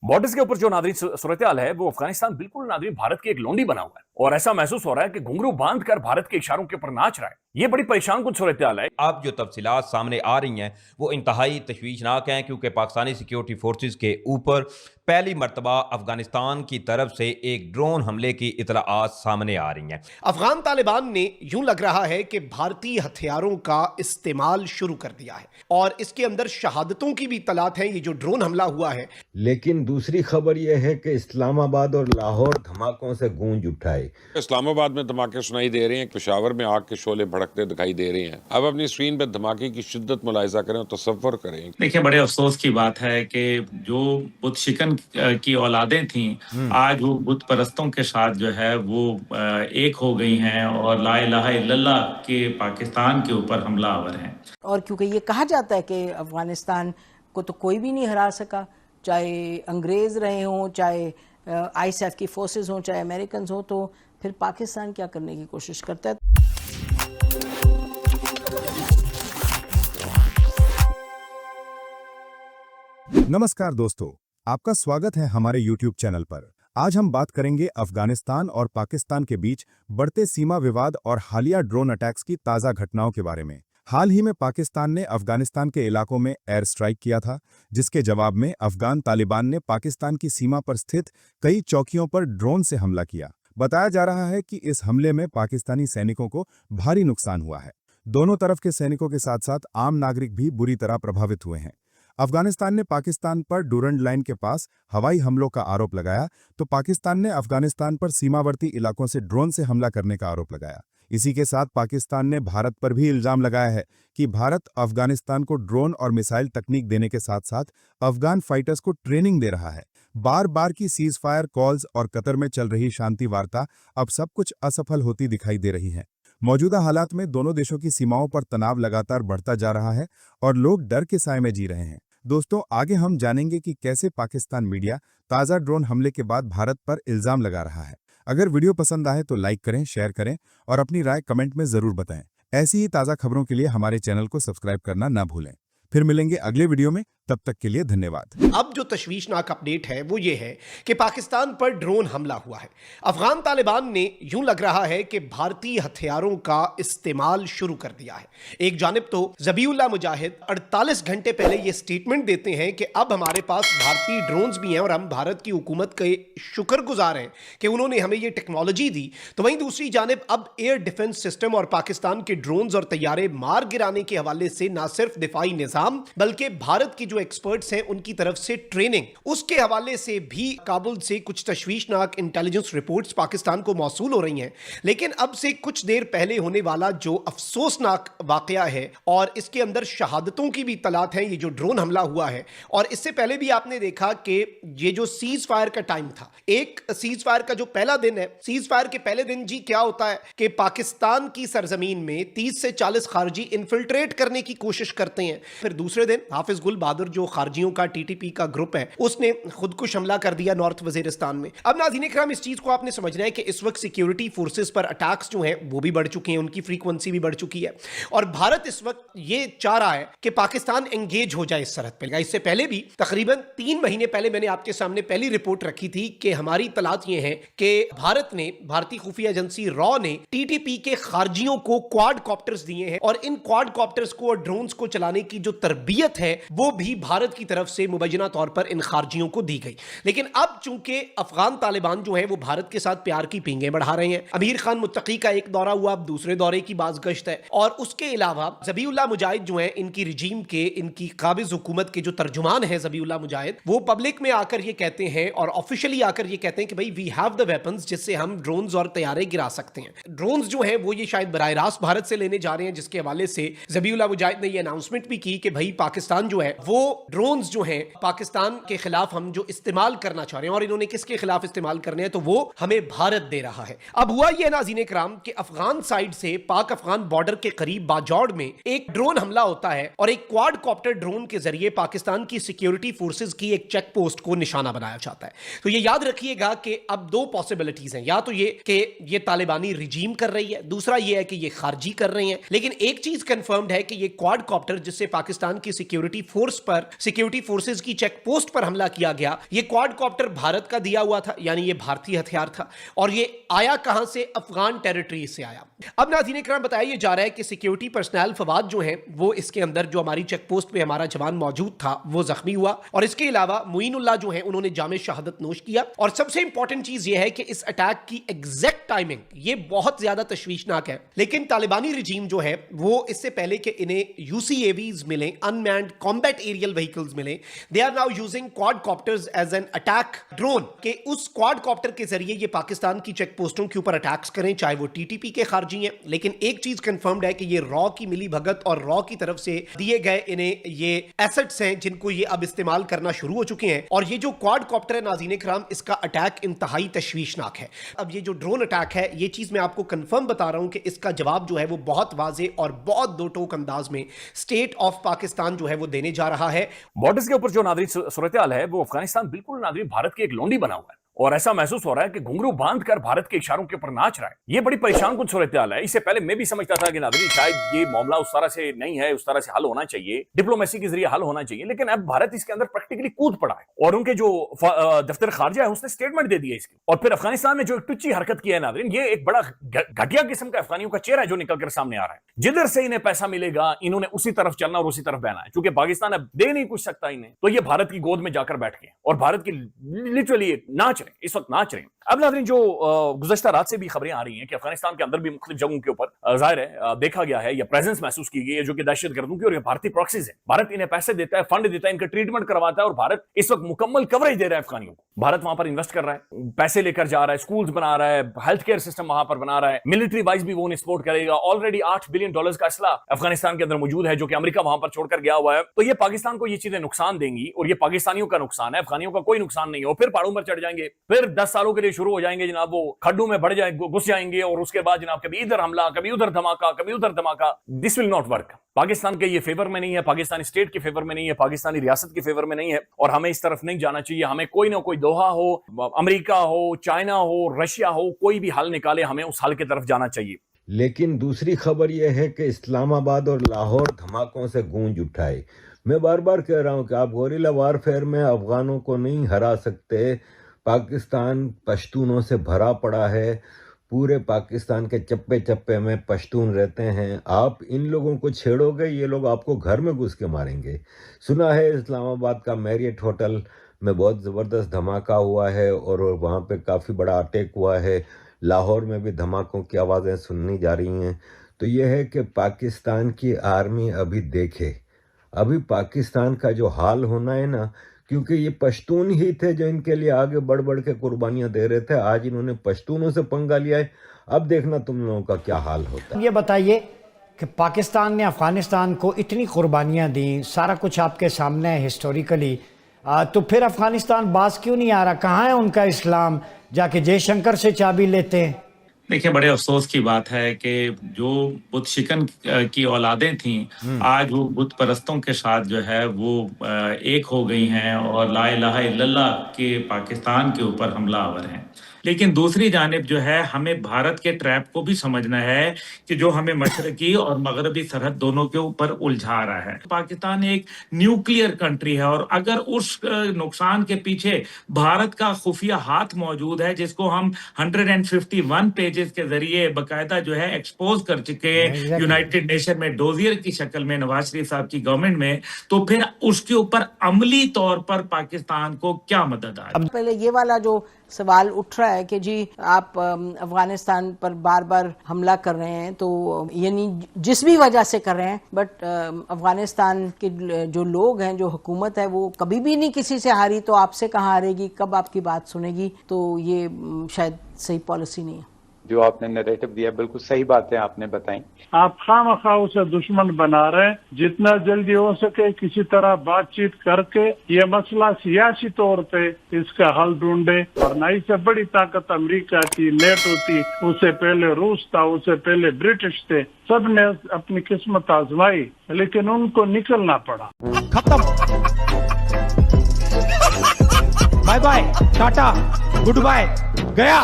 Borders के ऊपर जो नादरी सूरत हाल है वो अफगानिस्तान बिल्कुल नादरी भारत की एक लोंडी बना हुआ है और ऐसा महसूस हो रहा है कि घुंघरू बांध कर भारत के इशारों के ऊपर नाच रहा है। ये बड़ी परेशान कुछ सूरत हाल है। अब जो तफसीलात सामने आ रही हैं वो इंतहाई तशवीशनाक हैं, क्योंकि पाकिस्तानी सिक्योरिटी फोर्सेस के ऊपर पहली मरतबा अफगानिस्तान की तरफ से एक ड्रोन हमले की इतलाआत सामने आ रही हैं। अफगान तालिबान ने यूं लग रहा है कि भारतीय हथियारों का इस्तेमाल शुरू कर दिया है और इसके अंदर शहादतों की भी इतलात हैं। ये जो ड्रोन हमला हुआ है, लेकिन दूसरी खबर यह है कि इस्लामाबाद और लाहौर धमाकों से गूंज उठा है। इस्लामाबाद में धमाके सुनाई दे रहे हैं, पेशावर में आग के शोले भड़कते दिखाई दे रहे हैं। अब अपनी स्क्रीन पर धमाके की शिद्दत मुलाहिजा करें और तसव्वुर करें। देखिए, बड़े अफसोस की बात है कि जो बुत शिकन की औलादें थीं, आज वो बुत परस्तों के साथ जो है वो एक हो गई हैं और ला इलाहा इल्लल्लाह के पाकिस्तान के ऊपर हमलावर हैं। और क्योंकि ये कहा जाता है कि अफगानिस्तान को तो कोई भी नहीं हरा सका, चाहे अंग्रेज़ रहे हों, चाहे ISAF की फोर्सेस हों, चाहे अमेरिकन हों, तो फिर पाकिस्तान क्या करने की कोशिश करता है। नमस्कार दोस्तों, आपका स्वागत है हमारे YouTube चैनल पर। आज हम बात करेंगे अफगानिस्तान और पाकिस्तान के बीच बढ़ते सीमा विवाद और हालिया ड्रोन अटैक्स की ताज़ा घटनाओं के बारे में। हाल ही में पाकिस्तान ने अफगानिस्तान के इलाकों में एयर स्ट्राइक किया था, जिसके जवाब में अफगान तालिबान ने पाकिस्तान की सीमा पर स्थित कई चौकियों पर ड्रोन से हमला किया। बताया जा रहा है कि इस हमले में पाकिस्तानी सैनिकों को भारी नुकसान हुआ है। दोनों तरफ के सैनिकों के साथ साथ आम नागरिक भी बुरी तरह प्रभावित हुए हैं। अफगानिस्तान ने पाकिस्तान पर डूरंड लाइन के पास हवाई हमलों का आरोप लगाया, तो पाकिस्तान ने अफगानिस्तान पर सीमावर्ती इलाकों से ड्रोन से हमला करने का आरोप लगाया। इसी के साथ पाकिस्तान ने भारत पर भी इल्जाम लगाया है कि भारत अफगानिस्तान को ड्रोन और मिसाइल तकनीक देने के साथ साथ अफगान फाइटर्स को ट्रेनिंग दे रहा है। बार बार की सीज फायर कॉल्स और कतर में चल रही शांति वार्ता अब सब कुछ असफल होती दिखाई दे रही है। मौजूदा हालात में दोनों देशों की सीमाओं पर तनाव लगातार बढ़ता जा रहा है और लोग डर के साए में जी रहे हैं। दोस्तों, आगे हम जानेंगे कि कैसे पाकिस्तान मीडिया ताज़ा ड्रोन हमले के बाद भारत पर इल्जाम लगा रहा है। अगर वीडियो पसंद आए तो लाइक करें, शेयर करें और अपनी राय कमेंट में ज़रूर बताएं। ऐसी ही ताज़ा खबरों के लिए हमारे चैनल को सब्सक्राइब करना ना भूलें। फिर मिलेंगे अगले वीडियो में, तब तक के लिए धन्यवाद। अब जो तशवीशनाक अपडेट है वो ये है कि पाकिस्तान पर ड्रोन हमला हुआ है। अफगान तालिबान ने यूं लग रहा है कि भारतीय हथियारों का इस्तेमाल शुरू कर दिया है। एक जानिब तो ज़बीउल्लाह मुजाहिद 48 घंटे पहले ये स्टेटमेंट देते हैं कि अब हमारे पास भारतीय ड्रोन्स भी हैं और हम भारत की हुकूमत के शुक्रगुजार हैं कि उन्होंने हमें ये टेक्नोलॉजी दी। तो वहीं दूसरी जानिब अब एयर डिफेंस सिस्टम और पाकिस्तान के ड्रोन्स और तैयारे मार गिराने के हवाले से न सिर्फ दिफाई निज़ाम बल्कि भारत की जो एक्सपर्ट्स हैं उनकी तरफ से ट्रेनिंग, उसके हवाले से भी काबुल से कुछ तशवीशनाक इंटेलिजेंस रिपोर्ट्स पाकिस्तान को मौसूल हो रही हैं। लेकिन अब से कुछ देर पहले होने वाला जो अफसोसनाक वाकया है और इसके अंदर शहादतों की भी इत्तलात हैं, ये जो ड्रोन हमला हुआ है। और इससे पहले भी आपने देखा कि ये जो सीज फायर का टाइम था, एक सीज फायर का जो पहला दिन है, सीज फायर के पहले दिन जी क्या होता है कि पाकिस्तान की सरजमीन में 30 से 40 खारजी इन्फिल्ट्रेट करने की कोशिश करते हैं। फिर दूसरे दिन हाफिज गुल बहादुर जो खारजियों का TTP का ग्रुप है, उसने खुदकुश हमला कर दिया नॉर्थ वजीरिस्तान में। अब नाज़रीन इकराम, इस चीज को आपने समझना है कि इस वक्त सिक्योरिटी फोर्सेस पर अटैक्स जो हैं वो भी बढ़ चुके हैं, उनकी फ्रीक्वेंसी भी बढ़ चुकी है और भारत इस वक्त ये चाह रहा है कि पाकिस्तान एंगेज हो जाए इस सरहद पर। इससे पहले भी तकरीबन 3 महीने पहले मैंने आपके सामने पहली रिपोर्ट रखी थी कि हमारी इत्तलात ये हैं कि भारत ने, भारतीय खुफिया एजेंसी रॉ ने TTP के खारजियों को क्वाड कॉप्टर्स दिए हैं और इन क्वाड कॉप्टर्स को और ड्रोन्स को चलाने की जो तरबियत है वो भी भारत की तरफ से मुबैना तौर पर इन खारजियों को दी गई। लेकिन अब चूंकि अफगान तालिबान जो है वो भारत के साथ प्यार की पींगें बढ़ा रहे हैं, अमीर खान मुत्तकी का एक दौरा हुआ, अब दूसरे दौरे की बाज़गश्त है और उसके अलावा ज़बीउल्लाह मुजाहिद जो है, इनकी रिजीम के, इनकी काबिज हुकूमत के जो तर्जुमान है ज़बीउल्लाह मुजाहिद, वो पब्लिक में आकर ये कहते हैं और ऑफिशियली आकर ये कहते हैं कि भाई वी हैव द वेपन्स जिससे हम ड्रोन्स और तैयारे गिरा सकते हैं। ड्रोन्स जो है वो ये शायद बराह रास्त भारत से लेने जा रहे हैं, जिसके हवाले से ज़बीउल्लाह मुजाहिद ने ये अनाउंसमेंट भी की कि भाई पाकिस्तान जो है वो ड्रोन्स जो हैं पाकिस्तान के खिलाफ हम जो इस्तेमाल करना चाह रहे हैं और इन्होंने किसके खिलाफ इस्तेमाल करने हैं तो वो हमें भारत दे रहा है। अब हुआ ये नाज़रीन इकराम कि अफगान साइड से पाक अफगान बॉर्डर के करीब बाजौड़ में एक ड्रोन हमला होता है और एक क्वाड कॉप्टर ड्रोन के जरिए पाकिस्तान की सिक्योरिटी फोर्सेज की एक चेक पोस्ट को निशाना बनाया जाता है। तो ये याद रखिएगा कि अब 2 पॉसिबिलिटीज हैं, या तो ये कि ये तालिबानी रिजीम कर रही है, दूसरा ये है कि ये खारजी कर रहे हैं। लेकिन एक चीज कंफर्म्ड है कि ये क्वाड कॉप्टर जिससे पाकिस्तान की सिक्योरिटी फोर्स पर पर सिक्योरिटी फोर्सेज की चेक पोस्ट पर हमला किया गया, ये क्वाडकॉप्टर भारत का दिया हुआ था, यानी ये भारतीय हथियार था, और ये आया कहां से? अफगान टेरिटरी से आया। अब नाज़रीन इकराम बताया जा रहा है कि सिक्योरिटी पर्सनल फवाद जो हैं वो इसके अंदर जो हमारी चेक पोस्ट पे हमारा जवान मौजूद था वो जख्मी हुआ, और इसके अलावा मुइनुल्लाह जो हैं उन्होंने जामे शहादत नोश किया। और सबसे इंपॉर्टेंट चीज ये है कि इस अटैक की एग्जैक्ट टाइमिंग ये बहुत ज्यादा तशवीशनाक है, लेकिन तालिबानी रजीम जो है वो इससे पहले कि इन्हें यूसीएवीज मिले, अनमैन्ड कॉम्बैट एरियल व्हीकल्स मिले, they are now using quadcopters as an attack drone, के उस क्वाडकॉप्टर के जरिए ये पाकिस्तान की चेक पोस्टों के ऊपर अटैक्स करें, चाहे वो टीटीपी के खारजी हैं। लेकिन एक चीज कंफर्म्ड है कि ये रॉ की मिली भगत और रॉ की तरफ से दिए गए इन्हें ये एसेट्स हैं जिनको ये अब इस्तेमाल करना शुरू हो चुके हैं। और ये जो क्वाडकॉप्टर है नाज़रीन इकराम, इसका अटैक इंतहाई तशवीशनाक है। अब ये जो ड्रोन अटैक है, ये चीज मैं आपको कंफर्म बता रहा हूं कि इसका जवाब जो है वो बहुत वाजे और बहुत दो टोक अंदाज में स्टेट ऑफ पाकिस्तान जो है वो देने जा रहा है। बॉर्डर्स के ऊपर जो नाज़रीन सूरत हाल है वो अफगानिस्तान बिल्कुल नाज़रीन भारत की एक लोंडी बना हुआ है, और ऐसा महसूस हो रहा है कि घुंघरू बांध कर भारत के इशारों के ऊपर नाच रहा है। ये बड़ी परेशान कुछ सूरत हाल है। इससे पहले मैं भी समझता था कि नाज़रीन शायद ये मामला उस तरह से नहीं है, उस तरह से हल होना चाहिए, डिप्लोमेसी के जरिए हल होना चाहिए, लेकिन अब भारत इसके अंदर प्रैक्टिकली कूद पड़ा है, और उनके जो दफ्तर खारजा है उसने स्टेटमेंट दे दिया इसकी। और फिर अफगानिस्तान ने जो एक टुच्ची हरकत की है नाज़रीन, ये एक बड़ा घटिया किस्म का अफगानियों का चेहरा जो निकल कर सामने आ रहा है। जिधर से इन्हें पैसा मिलेगा इन्होंने उसी तरफ चलना और उसी तरफ बहना है। चूंकि पाकिस्तान अब दे नहीं कुछ सकता इन्हें, तो ये भारत की गोद में जाकर बैठ गए और भारत की लिटरली नाच रहे, इस वक्त नाच रहे। अब नाज़रीन जो गुज़श्ता रात से भी खबरें आ रही हैं कि अफगानिस्तान के अंदर भी मुख्तलिफ जगहों के ऊपर जाहिर है देखा गया है या प्रेजेंस महसूस की गई है जो कि दहशतगर्दों की और ये भारतीय प्रॉक्सीज है। भारत इन्हें पैसे देता है, फंड देता है, इनका ट्रीटमेंट करवाता है, और भारत इस वक्त मुकम्मल कवरेज दे रहा है अफगानियों को। भारत वहां पर इन्वेस्ट कर रहा है, पैसे लेकर जा रहा है, स्कूल्स बना रहा है, हेल्थ केयर सिस्टम वहां पर बना रहा है, मिलिट्री वाइज भी वो उन्हें सपोर्ट करेगा। ऑलरेडी $8 बिलियन का असला अफगानिस्तान के अंदर मौजूद है जो कि अमेरिका वहां पर छोड़कर गया हुआ है। तो ये पाकिस्तान को ये चीजें नुकसान देंगी, और ये पाकिस्तानियों का नुकसान है, अफगानियों का कोई नुकसान नहीं है। और फिर पहाड़ों पर चढ़ जाएंगे, फिर 10 सालों के लिए शुरू हो जाएंगे जनाब, वो खड्डों में बढ़ जाएंगे, घुस जाएंगे, और उसके बाद जनाब कभी इधर हमला, कभी उधर धमाका, कभी उधर धमाका। This will not work. Pakistan के ये फेवर में नहीं है, पाकिस्तानी स्टेट के फेवर में नहीं है, पाकिस्तानी रियासत के फेवर में नहीं है, और हमें इस तरफ नहीं जाना चाहिए। हमें कोई ना कोई दोहा हो, अमेरिका हो, चाइना हो, रशिया हो, कोई भी हल निकाले, हमें उस हल की तरफ जाना चाहिए। लेकिन दूसरी खबर यह है कि इस्लामाबाद और लाहौर धमाकों से गूंज उठाए। मैं बार बार कह रहा हूं कि आप गोरिल्ला वारफेयर में अफगानों को नहीं हरा सकते। पाकिस्तान पश्तूनों से भरा पड़ा है, पूरे पाकिस्तान के चप्पे चप्पे में पश्तून रहते हैं। आप इन लोगों को छेड़ोगे, ये लोग आपको घर में घुस के मारेंगे। सुना है इस्लामाबाद का मैरियट होटल में बहुत ज़बरदस्त धमाका हुआ है और वहाँ पे काफ़ी बड़ा अटैक हुआ है। लाहौर में भी धमाकों की आवाज़ें सुननी जा रही हैं। तो ये है कि पाकिस्तान की आर्मी अभी देखे, अभी पाकिस्तान का जो हाल होना है ना, क्योंकि ये पश्तून ही थे जो इनके लिए आगे बढ़ बढ़ के कुर्बानियां दे रहे थे। आज इन्होंने पश्तूनों से पंगा लिया है, अब देखना तुम लोगों का क्या हाल होता है। ये बताइए कि पाकिस्तान ने अफ़गानिस्तान को इतनी कुर्बानियां दी, सारा कुछ आपके सामने है हिस्टोरिकली, तो फिर अफ़गानिस्तान बाज क्यों नहीं आ रहा? कहाँ है उनका इस्लाम? जाके जयशंकर से चाबी लेते हैं। देखिए, बड़े अफसोस की बात है कि जो बुत शिकन की औलादें थीं, आज वो बुत परस्तों के साथ जो है वो एक हो गई हैं और ला इलाहा इल्लल्लाह के पाकिस्तान के ऊपर हमलावर हैं। लेकिन दूसरी जानिब जो है, हमें भारत के ट्रैप को भी समझना है कि जो हमें मशरकी और मगरबी सरहद दोनों के ऊपर उलझा रहा है। पाकिस्तान एक न्यूक्लियर कंट्री है, और अगर उस नुकसान के पीछे भारत का खुफिया हाथ मौजूद है, जिसको हम 151 पेजेस के जरिए बाकायदा जो है एक्सपोज कर चुके हैं यूनाइटेड नेशन में डोजियर की शक्ल में नवाज शरीफ साहब की गवर्नमेंट में, तो फिर उसके ऊपर अमली तौर पर पाकिस्तान को क्या मदद आ रही है? पहले ये वाला जो सवाल उठ रहा है कि जी आप अफगानिस्तान पर बार बार हमला कर रहे हैं, तो यानी जिस भी वजह से कर रहे हैं, बट अफगानिस्तान के जो लोग हैं, जो हुकूमत है, वो कभी भी नहीं किसी से हारी, तो आपसे कहाँ हारेगी, कब आपकी बात सुनेगी? तो ये शायद सही पॉलिसी नहीं है। जो आपने नैरेटिव दिया, बिल्कुल सही बातें आपने बताई। आप खामखा उसे दुश्मन बना रहे हैं। जितना जल्दी हो सके किसी तरह बातचीत करके ये मसला सियासी तौर पे इसका हल ढूंढे, और नहीं से बड़ी ताकत अमेरिका थी, नेटो थी, उससे पहले रूस था, उससे पहले ब्रिटिश थे, सब ने अपनी किस्मत आजमाई, लेकिन उनको निकलना पड़ा। खत्म, bye bye, tata, goodbye, गया।